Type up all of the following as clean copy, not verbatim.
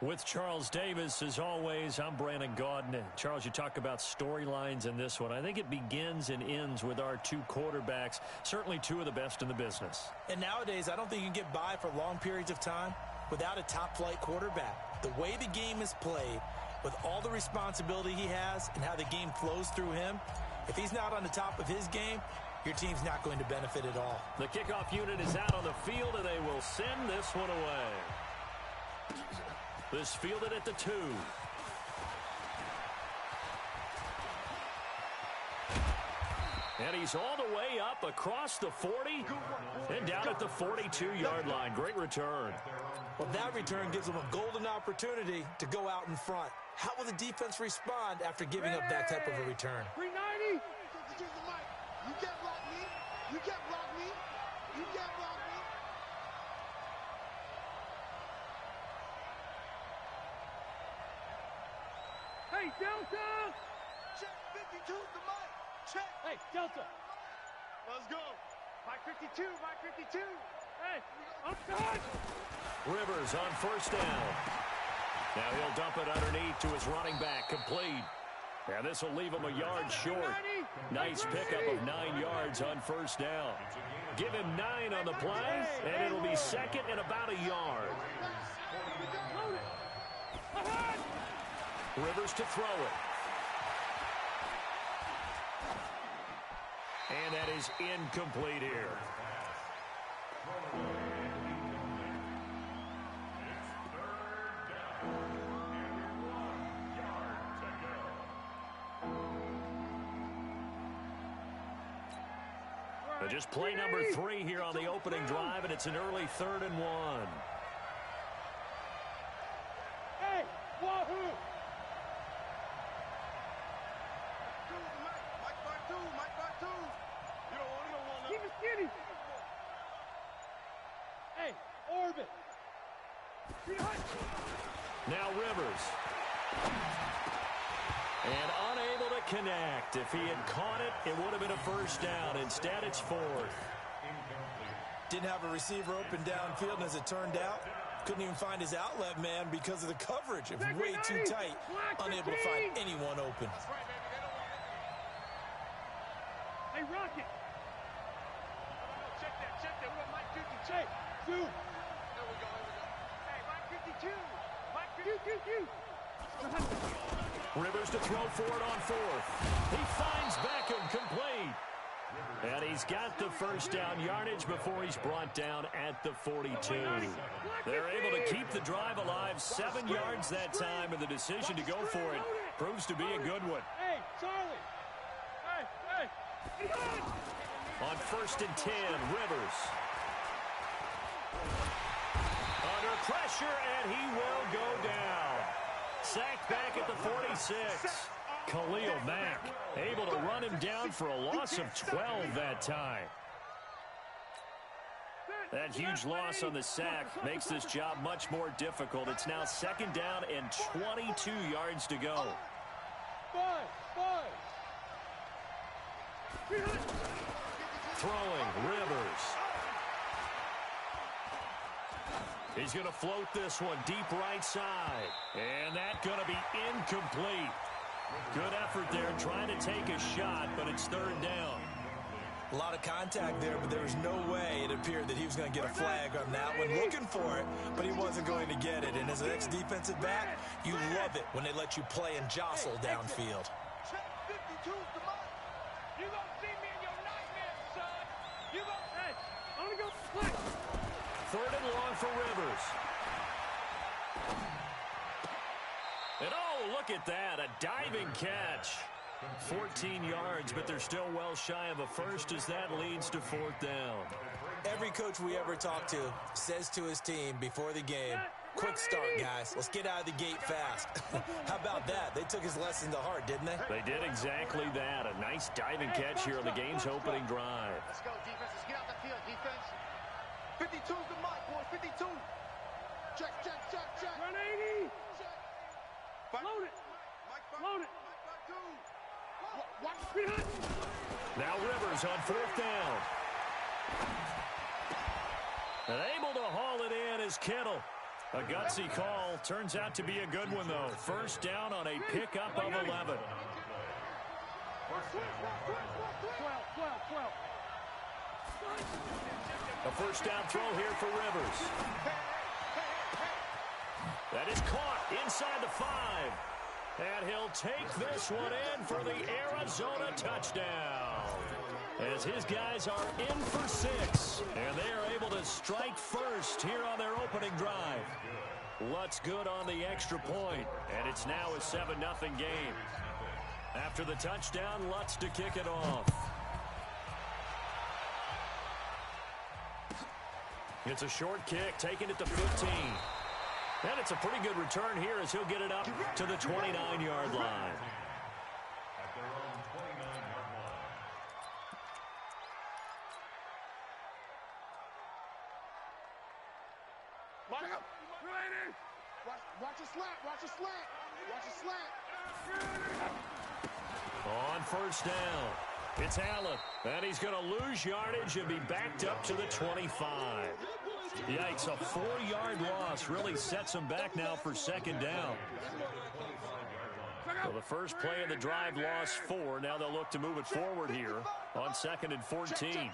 With Charles Davis, as always, I'm Brandon Gaudin. And Charles, you talk about storylines in this one. I think it begins and ends with our two quarterbacks, certainly two of the best in the business. And nowadays, I don't think you can get by for long periods of time without a top-flight quarterback. The way the game is played, with all the responsibility he has and how the game flows through him, if he's not on the top of his game, your team's not going to benefit at all. The kickoff unit is out on the field, and they will send this one away. This fielded at the 2. And he's all the way up across the 40 and down at the 42-yard line. Great return. Well, that return gives them a golden opportunity to go out in front. How will the defense respond after giving up that type of a return? 390. You can't block me. You can't block me. You can't block me. Hey, Delta! Check 52's the mic. Check. Hey, Delta. Let's go. Mike 52, Mike 52. Hey, I'm done. Rivers on first down. Now he'll dump it underneath to his running back, complete. And this will leave him a yard short. Nice pickup of 9 yards on first down. Give him 9 on the play, and it'll be second and about a yard. Rivers to throw it. And that is incomplete here. Just play number 3 here on the opening drive, and it's an early 3rd and 1. Hey, wahoo! Mike 5-2. You don't want to. Keep it skinny. Hey, orbit. Now Rivers. And unable to connect. If he had caught it, it would have been a first down. Instead, it's 4th. Didn't have a receiver open downfield, and as it turned out, couldn't even find his outlet man because of the coverage. It was way too tight, unable to find anyone open. That's right, baby. They don't want it. Hey, Rocket. No, check that. We got Mike 52. Hey, dude. There we go. Hey, Mike 52. Mike 52. Rivers to throw for it on 4th. He finds Beckham, complete. And he's got the first down yardage before he's brought down at the 42. They're able to keep the drive alive, 7 yards that time, and the decision to go for it proves to be a good one. Hey, Charlie. Hey. On 1st and 10, Rivers. Under pressure, and he will go down. Sacked back at the 46. Khalil Mack able to run him down for a loss of 12 that time. That huge loss on the sack makes this job much more difficult. It's now 2nd down and 22 yards to go. Throwing, Rivers. He's going to float this one deep right side. And that's going to be incomplete. Good effort there trying to take a shot, but it's 3rd down. A lot of contact there, but there was no way it appeared that he was going to get a flag on that one. Looking for it, but he wasn't going to get it. And as an ex-defensive back, you love it when they let you play and jostle downfield. Check 52's the mark. You gonna see me in your nightmares, son. You gonna... Hey, I'm gonna go split. 3rd and long for Rivers. And oh, look at that, a diving catch. 14 yards, but they're still well shy of a first as that leads to 4th down. Every coach we ever talk to says to his team before the game, quick start, guys. Let's get out of the gate fast. How about that? They took his lesson to heart, didn't they? They did exactly that. A nice diving catch here on the game's opening drive. Let's go, defense. Let's get out the field, defense. 52's the mark, boys. 52. Check. 180. Check. Load it. Load it. Now Rivers on 4th down. And able to haul it in is Kittle. A gutsy call. Turns out to be a good one, though. First down on a pickup of 11. A first down throw here for Rivers. That is caught inside the 5. And he'll take this one in for the Arizona touchdown. As his guys are in for 6. And they are able to strike first here on their opening drive. Lutz good on the extra point. And it's now a 7-0 game. After the touchdown, Lutz to kick it off. It's a short kick, taking it to 15. And it's a pretty good return here as he'll get it up to the 29-yard line. At their own 29-yard line. Watch a slant, watch a slant, watch a slant. On first down, it's Allen. And he's going to lose yardage and be backed up to the 25. Yikes, a 4-yard loss really sets him back now for second down. So the first play of the drive lost 4. Now they'll look to move it forward here on 2nd and 14.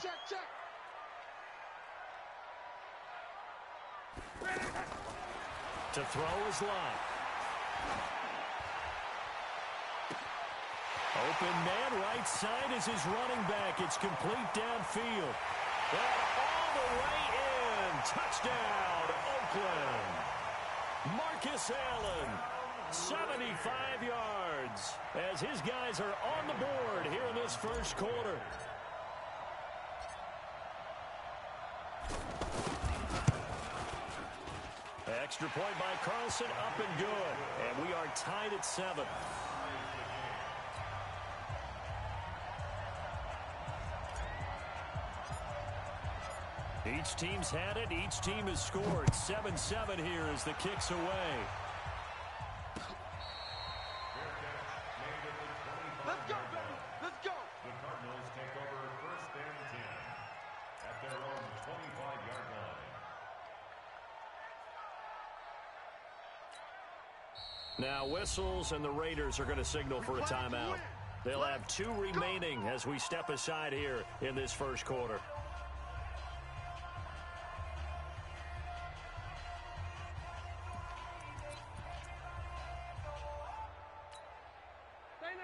To throw is Lott. Open man right side is his running back. It's complete downfield. And all the way in. Touchdown, Oakland. Marcus Allen, 75 yards, as his guys are on the board here in this first quarter. Extra point by Carlson, up and good. And we are tied at 7. Each team's had it. Each team has scored. 7-7 here as the kick's away. Let's go, baby. Let's go. The Cardinals take over 1st and 10 at their own 25-yard line. Now whistles, and the Raiders are going to signal for a timeout. They'll have 2 remaining as we step aside here in this first quarter.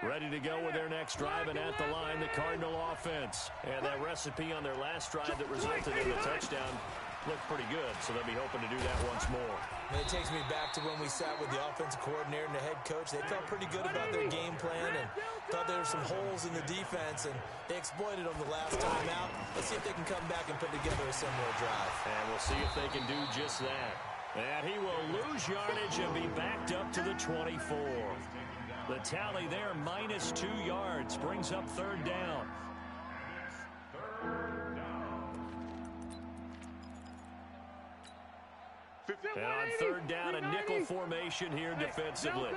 Ready to go with their next drive, and at the line, the Cardinal offense. And that recipe on their last drive that resulted in the touchdown looked pretty good, so they'll be hoping to do that once more. And it takes me back to when we sat with the offensive coordinator and the head coach. They felt pretty good about their game plan and thought there were some holes in the defense, and they exploited them the last time out. Let's see if they can come back and put together a similar drive. And we'll see if they can do just that. And he will lose yardage and be backed up to the 24. The tally there, -2 yards, brings up 3rd down. And on 3rd down, a nickel formation here defensively.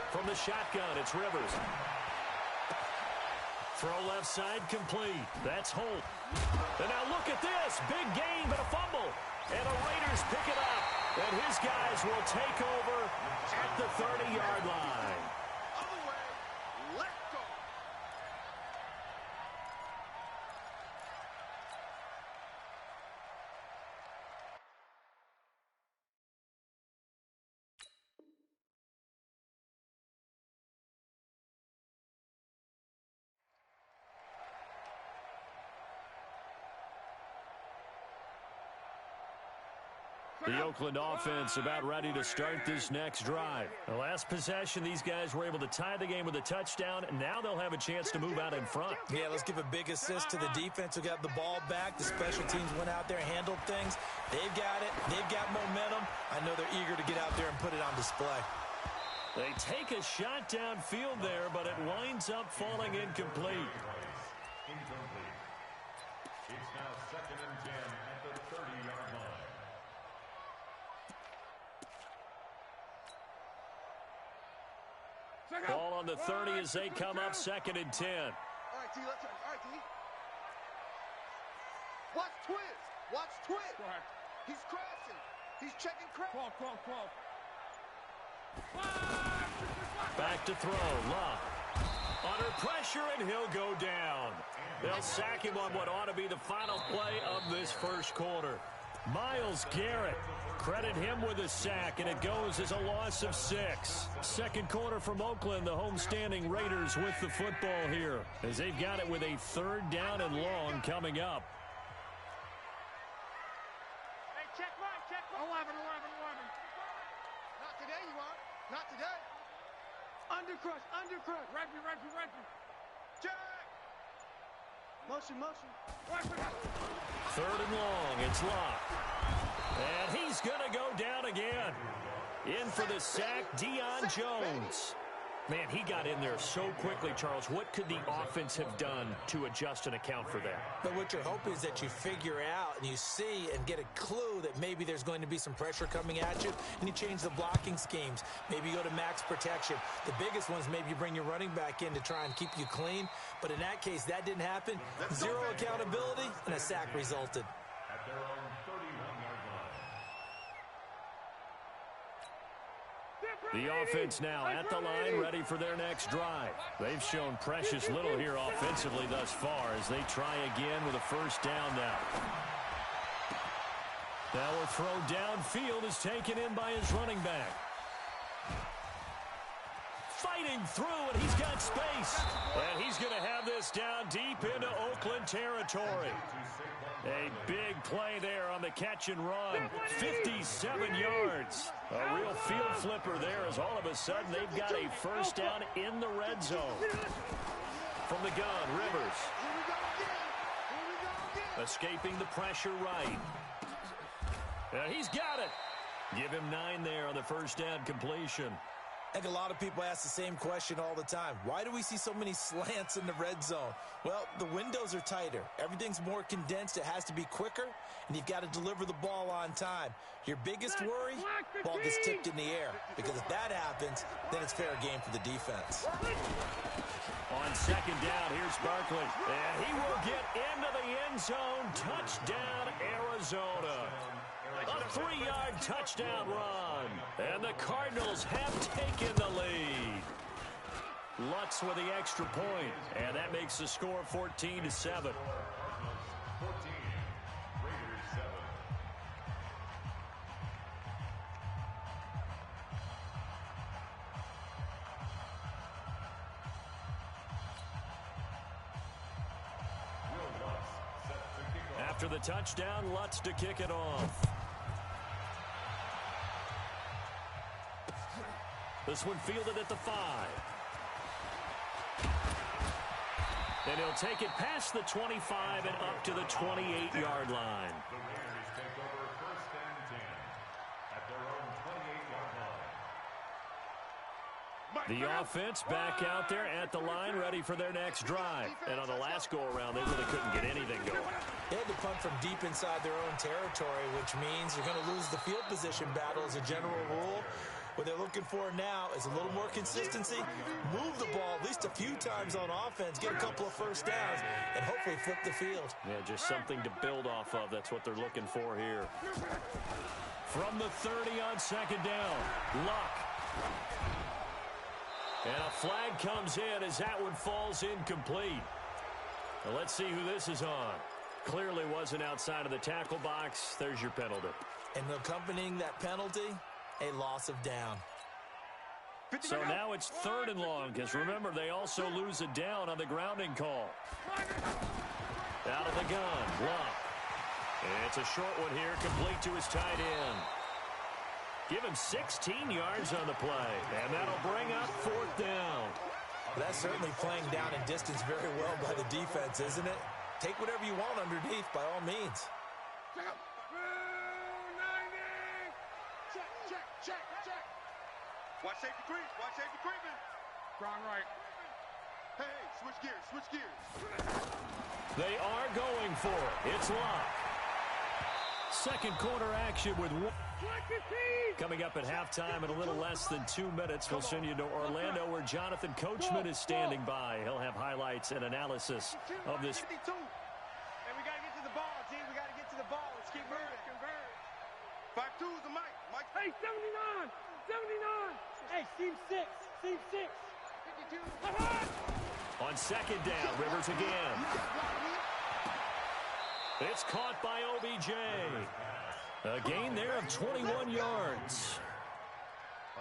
From the shotgun, it's Rivers. Throw left side complete. That's Holt. And now look at this. Big gain, but a fumble. And the Raiders pick it up. And his guys will take over at the 30-yard line. Other way. Let's go. The Oakland offense about ready to start this next drive. The last possession, these guys were able to tie the game with a touchdown, and now they'll have a chance to move out in front. Yeah, let's give a big assist to the defense who got the ball back. The special teams went out there, handled things. They've got it. They've got momentum. I know they're eager to get out there and put it on display. They take a shot downfield there, but it winds up falling incomplete. Incomplete. It's now 2nd and 10 at the 30-yard line. Ball on the 30 as they come up 2nd and 10. right, T. Let's all right, T. Watch twist. Watch twist. Right. He's crashing. He's checking crash. 12. Back to throw. Luck. Under pressure, and he'll go down. They'll sack him on what ought to be the final play of this first quarter. Myles Garrett, credit him with a sack, and it goes as a loss of 6. Second quarter from Oakland, the homestanding Raiders with the football here, as they've got it with a 3rd down and long coming up. Hey, check mine. 11. Not today, you are. Not today. Undercrush. Right. Jack. Motion. 3rd and long. It's Locke. And he's going to go down again. In for the sack, Deion Jones. Man, he got in there so quickly, Charles. What could the offense have done to adjust and account for that? But what you're hoping is that you figure out and you see and get a clue that maybe there's going to be some pressure coming at you, and you change the blocking schemes. Maybe you go to max protection. The biggest ones, maybe you bring your running back in to try and keep you clean. But in that case, that didn't happen. Zero accountability, and a sack resulted. At their own 31-yard line. The offense now at the line, ready for their next drive. They've shown precious little here offensively thus far as they try again with a 1st down now. Now a throw downfield is taken in by his running back. Fighting through, and he's got space. And he's going to have this down deep into Oakland territory. A big play there on the catch and run. 57 yards. A real field flipper there as all of a sudden they've got a 1st down in the red zone. From the gun, Rivers. Escaping the pressure right. And he's got it. Give him 9 there on the 1st down completion. I think a lot of people ask the same question all the time. Why do we see so many slants in the red zone? Well, the windows are tighter. Everything's more condensed. It has to be quicker, and you've got to deliver the ball on time. Your biggest worry? Ball gets tipped in the air, because if that happens, then it's fair game for the defense. On 2nd down, here's Barkley. And he will get into the end zone. Touchdown, Arizona. A 3-yard touchdown run. And the Cardinals have taken the lead. Lutz with the extra point. And that makes the score 14-7. 14, Raiders 7. After the touchdown, Lutz to kick it off. This one fielded at the 5. And he'll take it past the 25 and up to the 28-yard line. The Raiders take over 1st and 10 at their own 28-yard line. The offense back out there at the line, ready for their next drive. And on the last go-around, they really couldn't get anything going. They had to punt from deep inside their own territory, which means you're going to lose the field position battle as a general rule. What they're looking for now is a little more consistency, move the ball at least a few times on offense, get a couple of 1st downs, and hopefully flip the field. Yeah, just something to build off of. That's what they're looking for here. From the 30 on 2nd down, Luck. And a flag comes in as that one falls incomplete. Now let's see who this is on. Clearly wasn't outside of the tackle box. There's your penalty. And accompanying that penalty, a loss of down. So now it's 3rd and long, because remember, they also lose a down on the grounding call. Out of the gun, Luck. And it's a short one here, complete to his tight end. Give him 16 yards on the play, and that'll bring up 4th down. Well, that's certainly playing down in distance very well by the defense, isn't it? Take whatever you want underneath, by all means. Check. Watch safety creeping. Strong right. Hey, switch gears. They are going for it. It's Locke. Second quarter action with one. Coming up at halftime in a little less than 2 minutes, we'll send you to Orlando where Jonathan Coachman is standing by. He'll have highlights and analysis of this. And we got to get to the ball, team. We got to get to the ball. Let's keep moving. 5-2 is the mic. Hey, 79. 79. Hey, team 6. Team 6. 52. On second down, Rivers again. It's caught by OBJ. A gain there of 21 yards.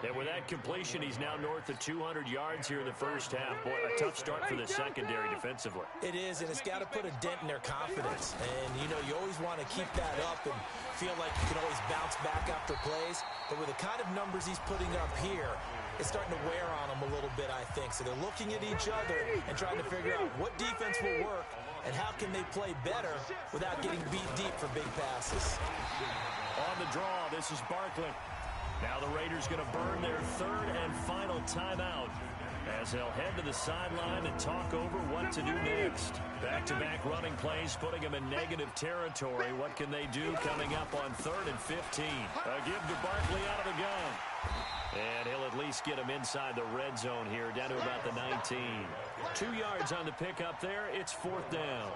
And with that completion, he's now north of 200 yards here in the first half. Boy, a tough start for the secondary defensively. It is, and it's got to put a dent in their confidence. And, you know, you always want to keep that up and feel like you can always bounce back after plays. But with the kind of numbers he's putting up here, it's starting to wear on them a little bit, I think. So they're looking at each other and trying to figure out what defense will work and how can they play better without getting beat deep for big passes. On the draw, this is Barkley. Now the Raiders going to burn their third and final timeout as they'll head to the sideline and talk over what to do next. Back-to-back running plays putting them in negative territory. What can they do coming up on 3rd and 15? A give to Barkley out of the gun. And he'll at least get him inside the red zone here, down to about the 19. 2 yards on the pickup there. It's 4th down.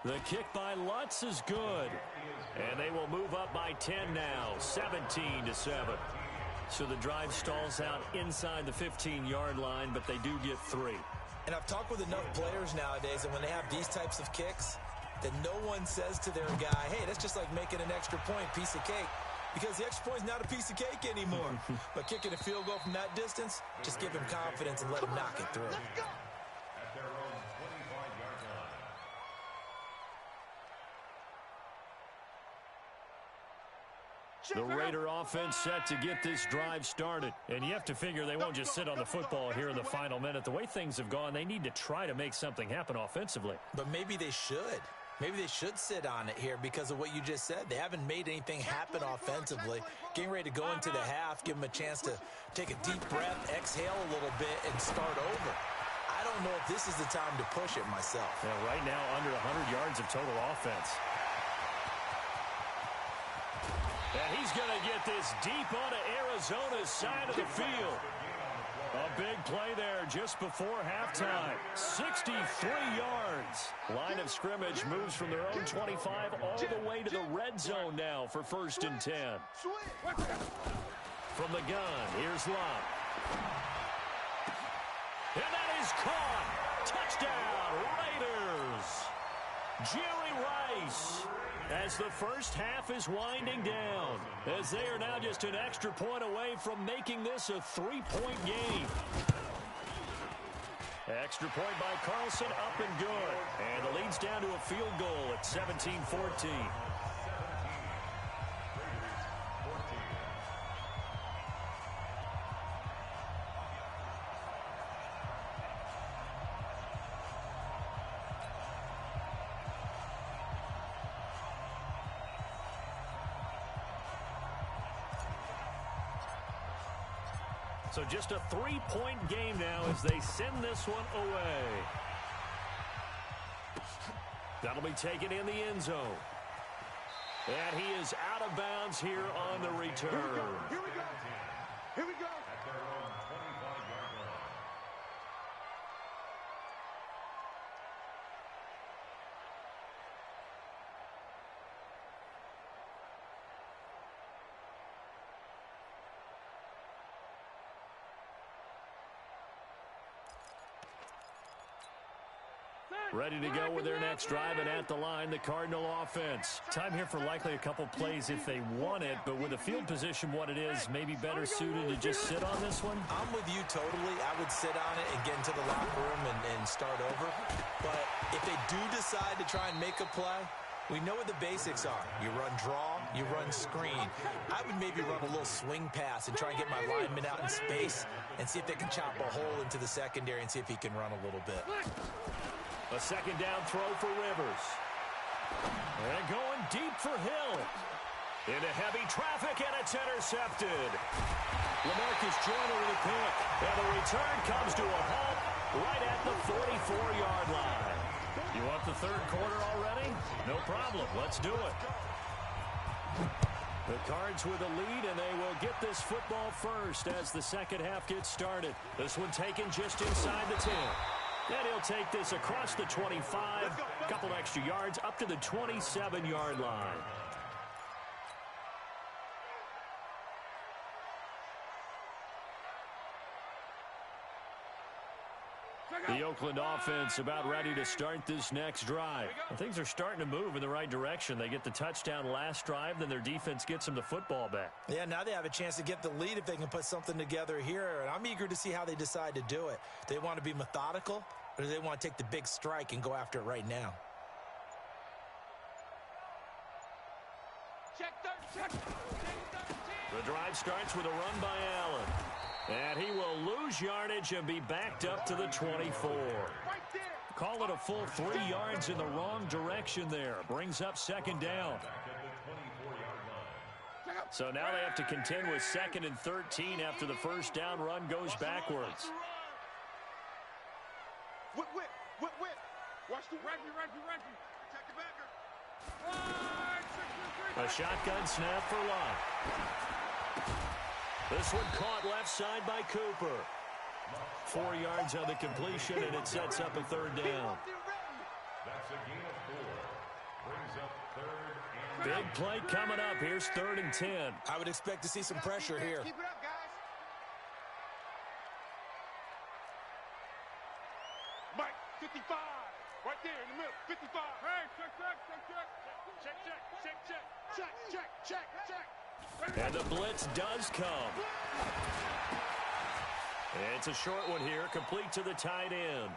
The kick by Lutz is good. And they will move up by 10 now, 17-7. So the drive stalls out inside the 15-yard line, but they do get 3. And I've talked with enough players nowadays, and when they have these types of kicks, that no one says to their guy, hey, that's just like making an extra point, piece of cake. Because the extra point is not a piece of cake anymore. But kicking a field goal from that distance, just give him confidence and let him knock it through. At their own 25-yard line. The Raider offense set to get this drive started. And you have to figure they won't just sit on the football here in the final minute. The way things have gone, they need to try to make something happen offensively. But maybe they should. Maybe they should sit on it here because of what you just said. They haven't made anything happen offensively. Getting ready to go into the half, give them a chance to take a deep breath, exhale a little bit, and start over. I don't know if this is the time to push it myself. Yeah, right now, under 100 yards of total offense. And he's going to get this deep onto Arizona's side of the field. A big play there just before halftime. 63 yards. Line of scrimmage moves from their own 25 all the way to the red zone now for 1st and 10. From the gun, here's Love. And that is caught. Touchdown, Raiders. Jerry Rice. As the first half is winding down, as they are now just an extra point away from making this a 3-point game. Extra point by Carlson, up and good. And the lead's down to a field goal at 17-14. So just a 3-point game now as they send this one away. That'll be taken in the end zone. And he is out of bounds here on the return. Here we go. Here we go. At their own 25-yard line. Ready to go with their next drive, and at the line, the Cardinal offense. Time here for likely a couple plays if they want it, but with the field position what it is, maybe better suited to just sit on this one? I'm with you totally. I would sit on it and get into the locker room and start over. But if they do decide to try and make a play, we know what the basics are. You run draw, you run screen. I would maybe run a little swing pass and try and get my lineman out in space and see if they can chop a hole into the secondary and see if he can run a little bit. A second down throw for Rivers. And going deep for Hill. Into heavy traffic, and it's intercepted. LaMarcus Joyner with a pick. And the return comes to a halt right at the 44-yard line. You want the third quarter already? No problem. Let's do it. The Cards with a lead, and they will get this football first as the second half gets started. This one taken just inside the 10. And he'll take this across the 25, a couple extra yards up to the 27-yard line. The Oakland offense about ready to start this next drive. Well, things are starting to move in the right direction. They get the touchdown last drive, then their defense gets them the football back. Yeah, now they have a chance to get the lead if they can put something together here. And I'm eager to see how they decide to do it. Do they want to be methodical, or do they want to take the big strike and go after it right now? The drive starts with a run by Allen. And he will lose yardage and be backed up to the 24. Call it a full 3 yards in the wrong direction there. Brings up second down. So now they have to contend with 2nd and 13 after the first down run goes backwards. Whip. Watch the righty. Check the backer. A shotgun snap for Lott. This one caught left side by Cooper. 4 yards on the completion, and it sets up a third down. That's a gain of 4. Brings up 3rd and Big play coming up. Here's 3rd and 10. I would expect to see some pressure here. Keep it up, guys. Mike, 55. Right there in the middle. 55. Hey, check. And the blitz does come. It's a short one here, complete to the tight end.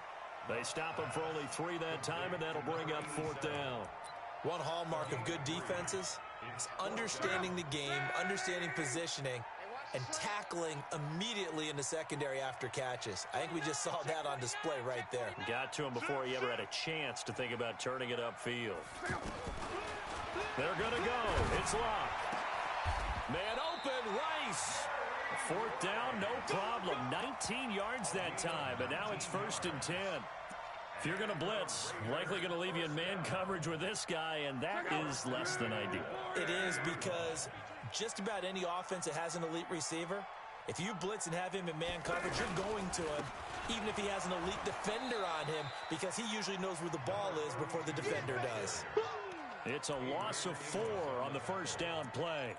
They stop him for only 3 that time, and that'll bring up 4th down. One hallmark of good defenses is understanding the game, understanding positioning, and tackling immediately in the secondary after catches. I think we just saw that on display right there. Got to him before he ever had a chance to think about turning it upfield. They're going to go. It's locked. Man open, Rice. 4th down, no problem. 19 yards that time, but now it's 1st and 10. If you're going to blitz, likely going to leave you in man coverage with this guy, and that is less than ideal. It is, because just about any offense that has an elite receiver, if you blitz and have him in man coverage, you're going to him, even if he has an elite defender on him, because he usually knows where the ball is before the defender does. It's a loss of 4 on the first down play.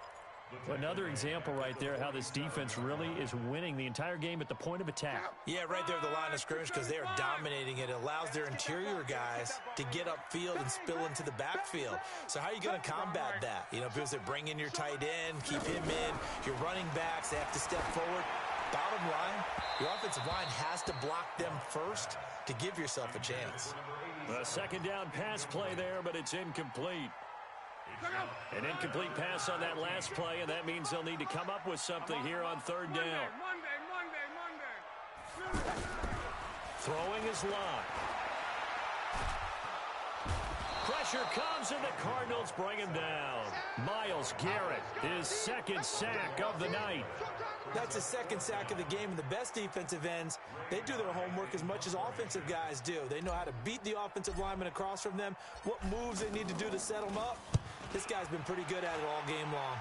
Another example right there how this defense really is winning the entire game at the point of attack. Yeah, right there at the line of scrimmage, because they are dominating it. It allows their interior guys to get upfield and spill into the backfield. So how are you going to combat that? You know, because they bring in your tight end, keep him in. Your running backs, they have to step forward. Bottom line, your offensive line has to block them first to give yourself a chance. A second down pass play there, but it's incomplete. An incomplete pass on that last play, and that means they'll need to come up with something here on 3rd down. Monday. Throwing is Lott. Pressure comes, and the Cardinals bring him down. Myles Garrett, his 2nd sack of the night. That's his 2nd sack of the game, and the best defensive ends, they do their homework as much as offensive guys do. They know how to beat the offensive lineman across from them, what moves they need to do to set them up. This guy's been pretty good at it all game long.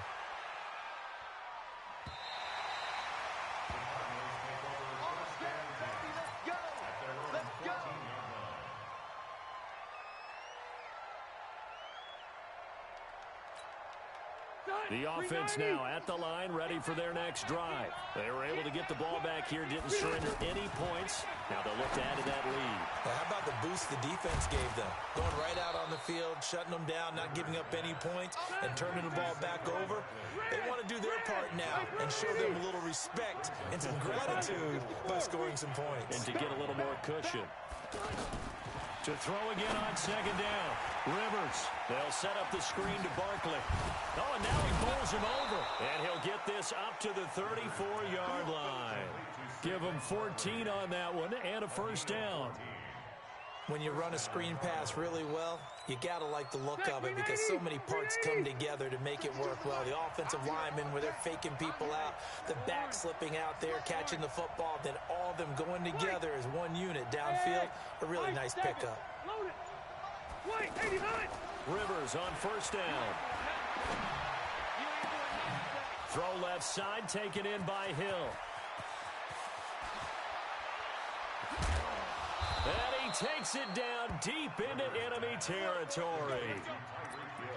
The offense now at the line, ready for their next drive. They were able to get the ball back here, didn't surrender any points. Now they'll look to add to that lead. Now, how about the boost the defense gave them? Going right out on the field, shutting them down, not giving up any points, and turning the ball back over. They want to do their part now and show them a little respect and some gratitude by scoring some points. And to get a little more cushion. To throw again on 2nd down. Rivers, they'll set up the screen to Barkley. Oh, and now he bowls him over. And he'll get this up to the 34-yard line. Give him 14 on that one and a 1st down. When you run a screen pass really well, You got to like the look of it because so many parts come together to make it work well. The offensive linemen where they're faking people out, the back slipping out there, catching the football, then all of them going together as one unit downfield. A really nice pickup. Rivers on first down. Throw left side, taken in by Hill. And he takes it down deep into enemy territory.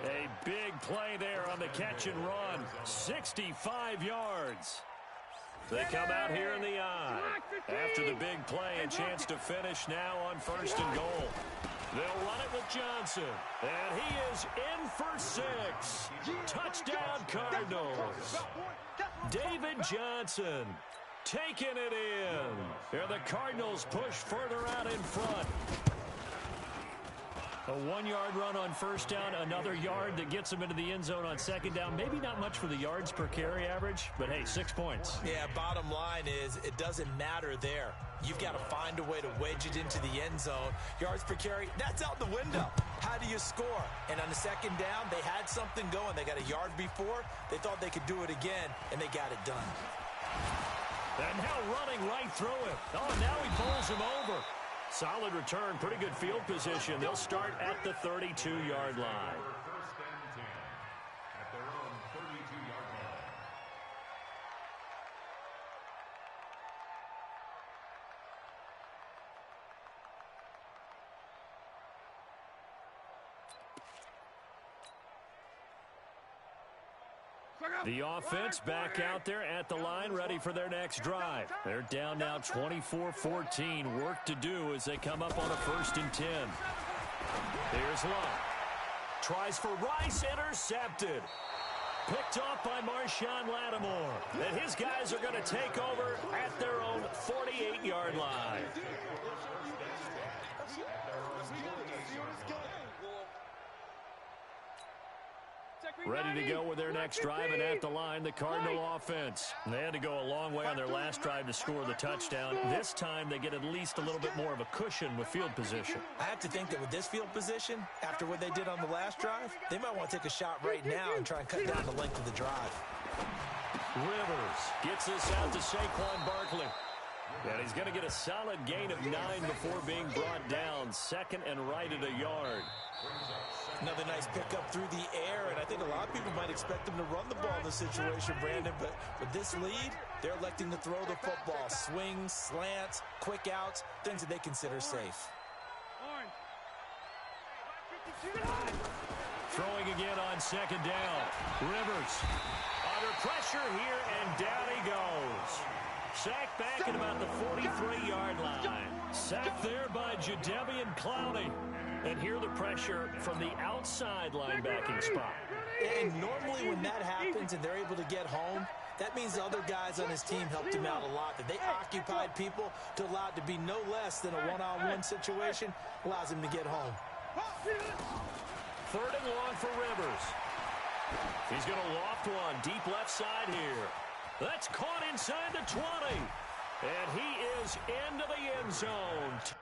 A big play there on the catch and run. 65 yards. They come out here in the eye. After the big play, a chance to finish now on first and goal. They'll run it with Johnson. And he is in for 6. Touchdown, Cardinals. David Johnson taking it in. And the Cardinals push further out in front. A 1-yard run on first down, another yard that gets them into the end zone on second down. Maybe not much for the yards per carry average, but hey, 6 points. Yeah, bottom line is it doesn't matter there. You've got to find a way to wedge it into the end zone. Yards per carry, that's out the window. How do you score? And on the second down, they had something going. They got a yard before. They thought they could do it again, and they got it done. And now running right through it. Oh, now he bowls him over. Solid return, pretty good field position. They'll start at the 32-yard line. First and 10 at their own 32-yard line. The offense back out there at the line, ready for their next drive. They're down now 24-14. Work to do as they come up on a first and 10. Here's Love. Tries for Rice, intercepted. Picked off by Marshawn Lattimore. And his guys are going to take over at their own 48-yard line. Ready to go with their next drive, and at the line, the Cardinal offense. They had to go a long way on their last drive to score the touchdown. This time, they get at least a little bit more of a cushion with field position. I have to think that with this field position, after what they did on the last drive, they might want to take a shot right now and try and cut down the length of the drive. Rivers gets this out to Saquon Barkley. And he's going to get a solid gain of 9 before being brought down. Second and right at a yard. Another nice pickup through the air, and I think a lot of people might expect them to run the ball in this situation, Brandon, but with this lead, they're electing to throw the football. Swings, slants, quick outs, things that they consider safe. Throwing again on second down. Rivers under pressure here, and down he goes. Sacked back at about the 43-yard line. Sacked there by Jadeveon Clowney. And here the pressure from the outside linebacking spot. And normally when that happens and they're able to get home, that means the other guys on his team helped him out a lot. That they occupied people to allow it to be no less than a one-on-one situation, allows him to get home. Third and long for Rivers. He's going to loft one deep left side here. That's caught inside the 20. And he is into the end zone.